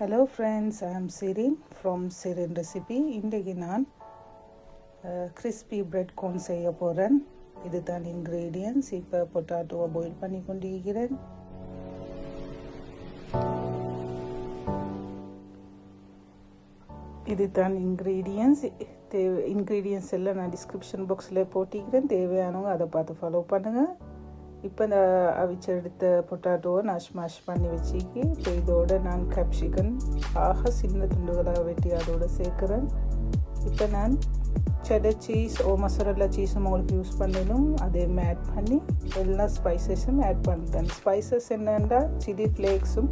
Hello friends, I am Sirin from Sirin Recipe. இன்றைக்கு நான் crispy bread corn செய்ய போறேன். இதுதான் ingredients. இப்போ பொட்டாட்டோவை boil பண்ணி கொண்டிருக்கிறேன். இதுதான் ingredients. ingredients எல்லாம் நான் description boxல போட்டிருக்கிறேன். தேவையானவங்க அதை பார்த்து ஃபாலோ பண்ணுங்க. இப்போ இந்த அவிச்செடுத்த பொட்டாட்டோவை நான் ஸ்மாஷ் பண்ணி வச்சுக்கி இப்போ இதோட நான் கேப்சிகன் சின்ன துண்டுகளாக வெட்டி அதோடு சேர்க்குறேன். இப்போ நான் செடர் சீஸ் மொசரல்லா சீஸும் உங்களுக்கு யூஸ் பண்ணணும். அதையும் ஆட் பண்ணி எல்லா ஸ்பைசஸும் ஆட் பண்ணுறேன். ஸ்பைசஸ் என்னென்னா சில்லி ஃப்ளேக்ஸும்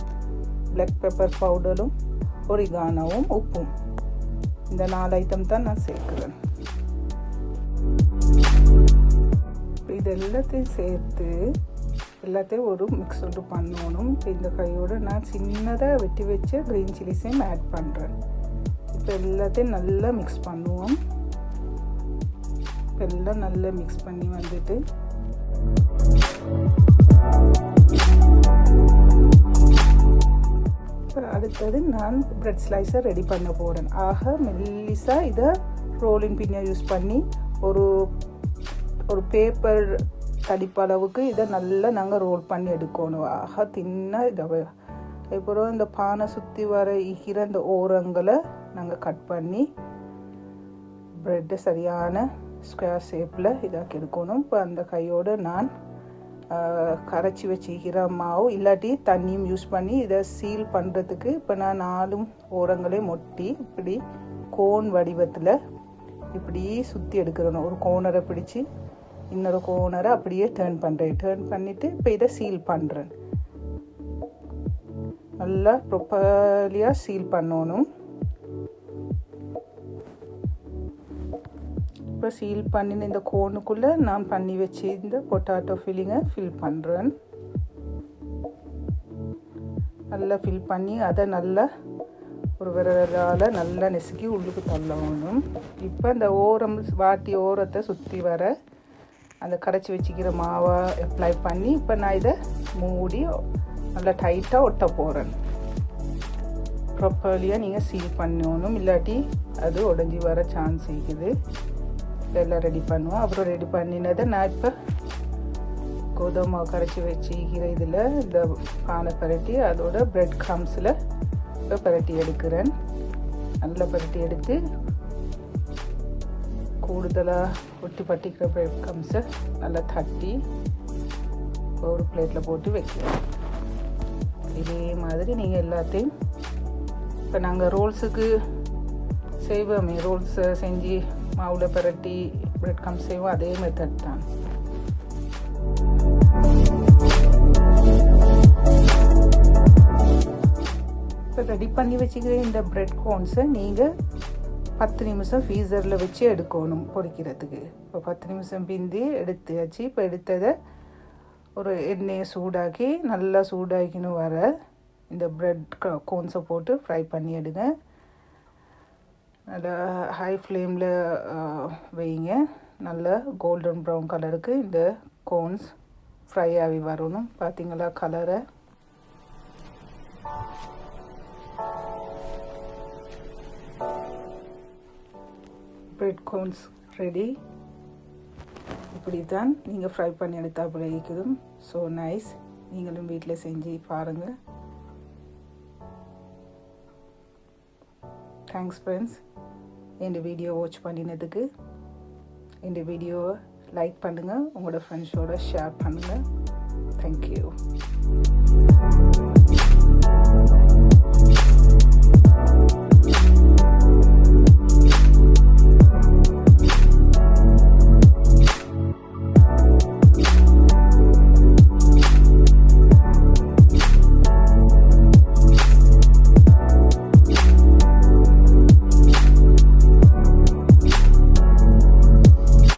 பிளாக் பெப்பர் பவுடரும் ஒரிகானோவும் உப்பும், இந்த 4 ஐட்டம் தான் நான் சேர்க்குறேன். இது எல்லாத்தையும் சேர்த்து எல்லாத்தையும் ஒரு மிக்ஸ் ஒன்று பண்ணணும். இப்போ இந்த கையோடு நான் சின்னதாக வெட்டி வச்ச க்ரீன் சில்லிஸையும் ஆட் பண்ணுறேன். இப்போ எல்லாத்தையும் நல்லா மிக்ஸ் பண்ணுவோம். இப்போ எல்லாம் நல்லா மிக்ஸ் பண்ணி வந்துட்டு அடுத்தது நான் பிரெட் ஸ்லைஸை ரெடி பண்ண போகிறேன். மெல்லிஸாக இதை ரோலிங் பின்னை யூஸ் பண்ணி ஒரு பேப்பர் தடிப்பளவுக்கு இதை நல்லா நாங்கள் ரோல் பண்ணி எடுக்கணும். தின்னா இதை அப்புறம் இந்த பானை சுற்றி வர இருக்கிற இந்த ஓரங்களை நாங்கள் கட் பண்ணி ப்ரெட்டை சரியான ஸ்கொயர் ஷேப்பில் இதாக்கி எடுக்கணும். இப்போ அந்த கையோடு நான் கரைச்சி வச்சுக்கிற மாவு இல்லாட்டி தண்ணியும் யூஸ் பண்ணி இதை சீல் பண்ணுறதுக்கு இப்போ நான் 4 ஓரங்களையும் ஒட்டி இப்படி கோன் வடிவத்தில் இப்படி சுற்றி எடுக்கிறணும். ஒரு கோனரை பிடிச்சி இன்னொரு கோனரை அப்படியே டேர்ன் பண்ணிவிட்டு இப்போ இதை சீல் பண்ணுறேன். நல்லா ப்ராப்பர்லியாக சீல் பண்ணணும். இப்போ சீல் பண்ணின இந்த கோனுக்குள்ளே நான் பண்ணி வச்சு இந்த பொட்டாட்டோ ஃபில்லிங்கை ஃபில் பண்ணுறேன். நல்லா ஃபில் பண்ணி அதை நல்லா ஒரு விரலால் நல்லா நெசுக்கி உள்ளுக்கு தள்ளணும். இப்போ இந்த வாட்டி ஓரத்தை சுற்றி வர அந்த கரைச்சி வச்சுக்கிற மாவை அப்ளை பண்ணி இப்போ நான் இதை மூடி நல்லா டைட்டாக ஒட்ட போகிறேன். ப்ராப்பர்லியாக நீங்கள் சீல் பண்ணணும், இல்லாட்டி அது உடஞ்சி வர சான்ஸ் இருக்குது. இதெல்லாம் ரெடி பண்ணுவோம். அப்புறம் ரெடி பண்ணினதை நான் இப்போ கோதுமை கரைச்சி வச்சுக்கிற இதில் இந்த பானை பரட்டி அதோட பிரெட் க்ரம்ஸில் இப்போ பரட்டி எடுக்கிறேன். நல்லா பரட்டி எடுத்து கூடுதலாக ஒட்டி பட்டிக்கிற பிரெட் க்ரம்ஸை நல்லா தட்டி ஒரு பிளேட்டில் போட்டு வைக்கிறேன். இதே மாதிரி நீங்கள் எல்லாத்தையும் இப்போ நாங்கள் ரோல்ஸுக்கு செய்வோமே, ரோல்ஸை செஞ்சு மாவில் பரட்டி பிரெட் க்ரம்ஸ் செய்வோம், அதே மெத்தட் தான். இப்போ ரெடி பண்ணி வச்சுக்கிற இந்த பிரெட் கோன்ஸை நீங்கள் 10 நிமிஷம் ஃப்ரீசரில் வச்சு எடுக்கணும் பொரிக்கிறதுக்கு. இப்போ 10 நிமிஷம் பிந்தி எடுத்தாச்சு. இப்போ எடுத்ததை ஒரு எண்ணெயை சூடாக்கி நல்லா சூடாக்கின்னு வர இந்த பிரெட் கோன்ஸை போட்டு ஃப்ரை பண்ணி எடுங்க. நல்லா ஹை ஃப்ளேமில் வைங்க. நல்லா கோல்டன் ப்ரௌன் கலருக்கு இந்த கோன்ஸ் ஃப்ரை ஆகி வரணும். பார்த்தீங்களா கலரை? Bread cones ready. இப்படி தான் நீங்கள் ஃப்ரை பண்ணி எடுத்தால் அப்படி இருக்குது. So nice. நீங்களும் வீட்டில் செஞ்சு பாருங்கள். தேங்க்ஸ் ஃப்ரெண்ட்ஸ், இந்த வீடியோ வாட்ச் பண்ணினதுக்கு. இந்த வீடியோவை லைக் பண்ணுங்கள், உங்களோட ஃப்ரெண்ட்ஸோட ஷேர் பண்ணுங்கள். தேங்க்யூ.